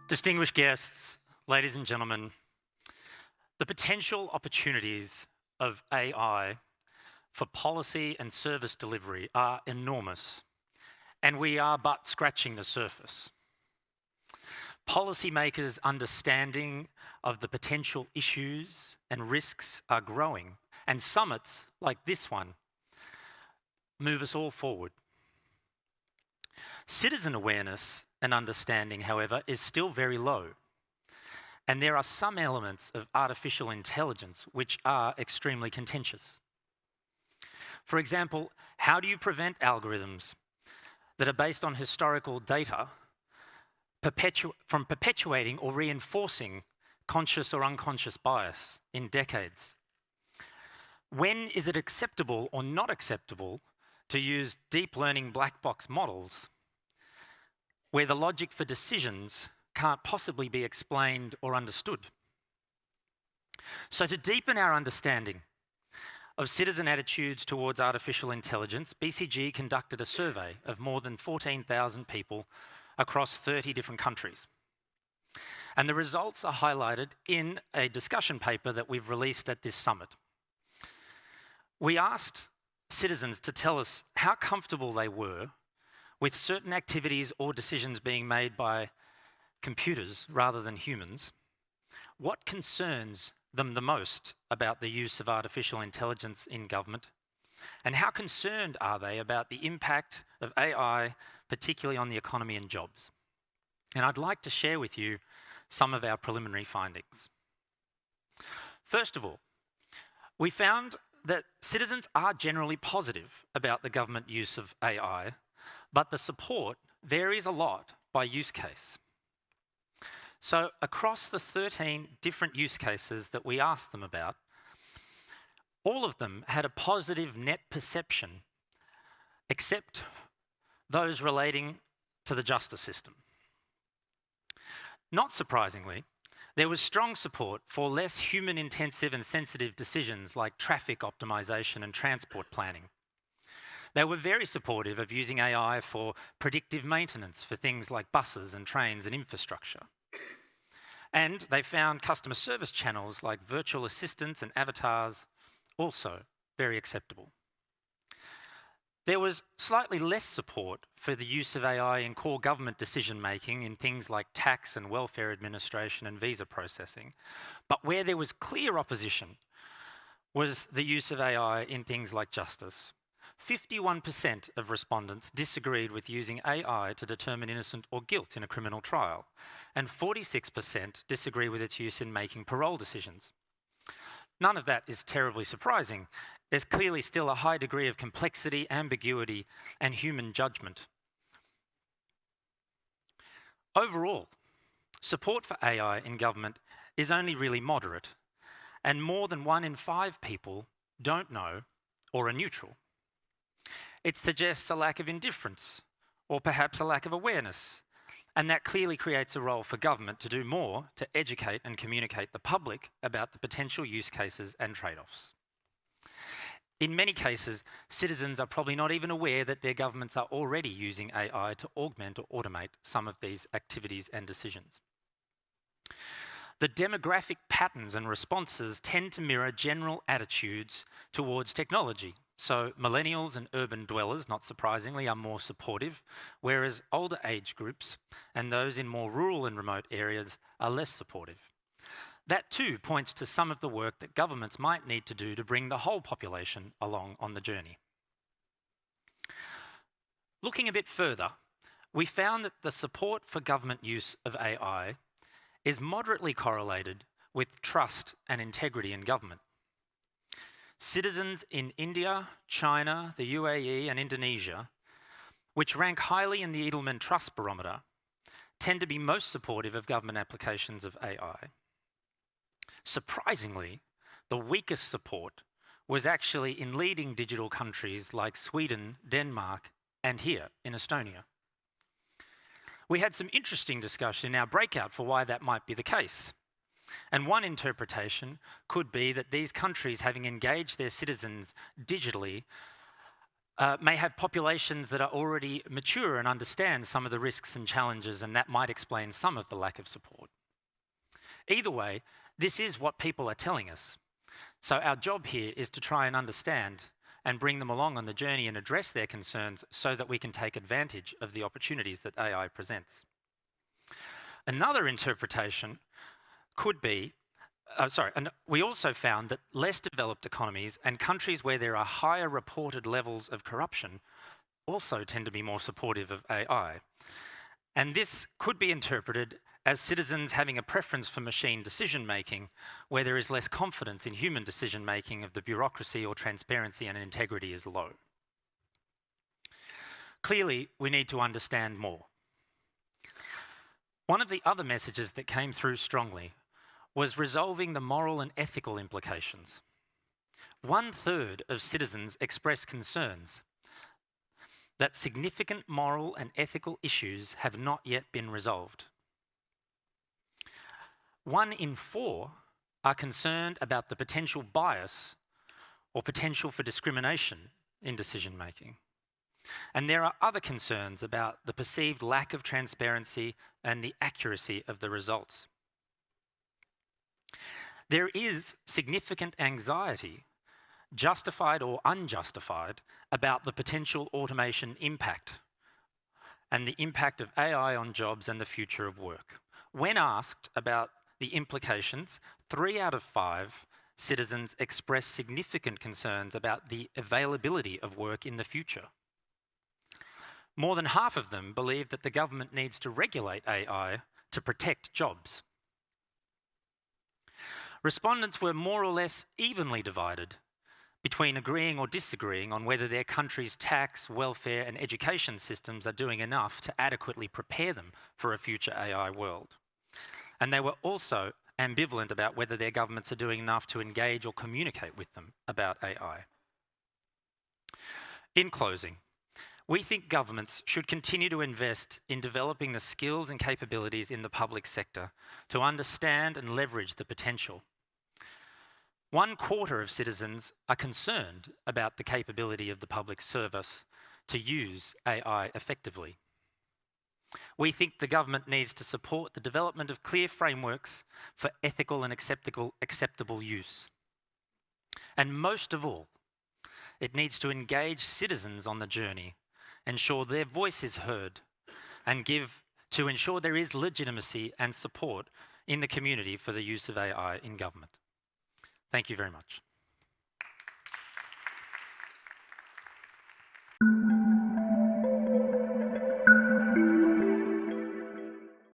Distinguished guests, ladies and gentlemen, the potential opportunities of AI for policy and service delivery are enormous, and we are but scratching the surface. Policymakers' understanding of the potential issues and risks are growing, and summits like this one move us all forward. Citizen awareness and understanding, however, is still very low. And there are some elements of artificial intelligence which are extremely contentious. For example, how do you prevent algorithms that are based on historical data from perpetuating or reinforcing conscious or unconscious bias in decades? When is it acceptable or not acceptable to use deep learning black box models where the logic for decisions can't possibly be explained or understood? So to deepen our understanding of citizen attitudes towards artificial intelligence, BCG conducted a survey of more than 14,000 people across 30 different countries. And the results are highlighted in a discussion paper that we've released at this summit. We asked citizens to tell us how comfortable they were with certain activities or decisions being made by computers rather than humans, what concerns them the most about the use of artificial intelligence in government, and how concerned are they about the impact of AI, particularly on the economy and jobs. And I'd like to share with you some of our preliminary findings. First of all, we found that citizens are generally positive about the government use of AI, but the support varies a lot by use case. So across the 13 different use cases that we asked them about, all of them had a positive net perception, except those relating to the justice system. Not surprisingly, there was strong support for less human-intensive and sensitive decisions like traffic optimization and transport planning. They were very supportive of using AI for predictive maintenance for things like buses and trains and infrastructure. And they found customer service channels like virtual assistants and avatars also very acceptable. There was slightly less support for the use of AI in core government decision-making in things like tax and welfare administration and visa processing. But where there was clear opposition was the use of AI in things like justice. 51% of respondents disagreed with using AI to determine innocent or guilt in a criminal trial, and 46% disagree with its use in making parole decisions. None of that is terribly surprising. There's clearly still a high degree of complexity, ambiguity, and human judgment. Overall, support for AI in government is only really moderate, and more than 1 in 5 people don't know or are neutral. It suggests a lack of indifference, or perhaps a lack of awareness, and that clearly creates a role for government to do more to educate and communicate the public about the potential use cases and trade-offs. In many cases, citizens are probably not even aware that their governments are already using AI to augment or automate some of these activities and decisions. The demographic patterns and responses tend to mirror general attitudes towards technology. So millennials and urban dwellers, not surprisingly, are more supportive, whereas older age groups and those in more rural and remote areas are less supportive. That too points to some of the work that governments might need to do to bring the whole population along on the journey. Looking a bit further, we found that the support for government use of AI is moderately correlated with trust and integrity in government. Citizens in India, China, the UAE, and Indonesia, which rank highly in the Edelman Trust Barometer, tend to be most supportive of government applications of AI. Surprisingly, the weakest support was actually in leading digital countries like Sweden, Denmark, and here in Estonia. We had some interesting discussion in our breakout for why that might be the case. And one interpretation could be that these countries, having engaged their citizens digitally, may have populations that are already mature and understand some of the risks and challenges, and that might explain some of the lack of support. Either way, this is what people are telling us. So our job here is to try and understand and bring them along on the journey and address their concerns so that we can take advantage of the opportunities that AI presents. Another interpretation could be, and we also found that less developed economies and countries where there are higher reported levels of corruption also tend to be more supportive of AI. And this could be interpreted as citizens having a preference for machine decision-making where there is less confidence in human decision-making of the bureaucracy or transparency and integrity is low. Clearly, we need to understand more. One of the other messages that came through strongly was resolving the moral and ethical implications. 1/3 of citizens expressed concerns that significant moral and ethical issues have not yet been resolved. 1 in 4 are concerned about the potential bias or potential for discrimination in decision making. And there are other concerns about the perceived lack of transparency and the accuracy of the results. There is significant anxiety, justified or unjustified, about the potential automation impact and the impact of AI on jobs and the future of work. When asked about the implications, 3 out of 5 citizens express significant concerns about the availability of work in the future. More than half of them believe that the government needs to regulate AI to protect jobs. Respondents were more or less evenly divided between agreeing or disagreeing on whether their country's tax, welfare, and education systems are doing enough to adequately prepare them for a future AI world. And they were also ambivalent about whether their governments are doing enough to engage or communicate with them about AI. In closing, we think governments should continue to invest in developing the skills and capabilities in the public sector to understand and leverage the potential. 1/4 of citizens are concerned about the capability of the public service to use AI effectively. We think the government needs to support the development of clear frameworks for ethical and acceptable use. And most of all, it needs to engage citizens on the journey, ensure their voice is heard, and to ensure there is legitimacy and support in the community for the use of AI in government. Thank you very much.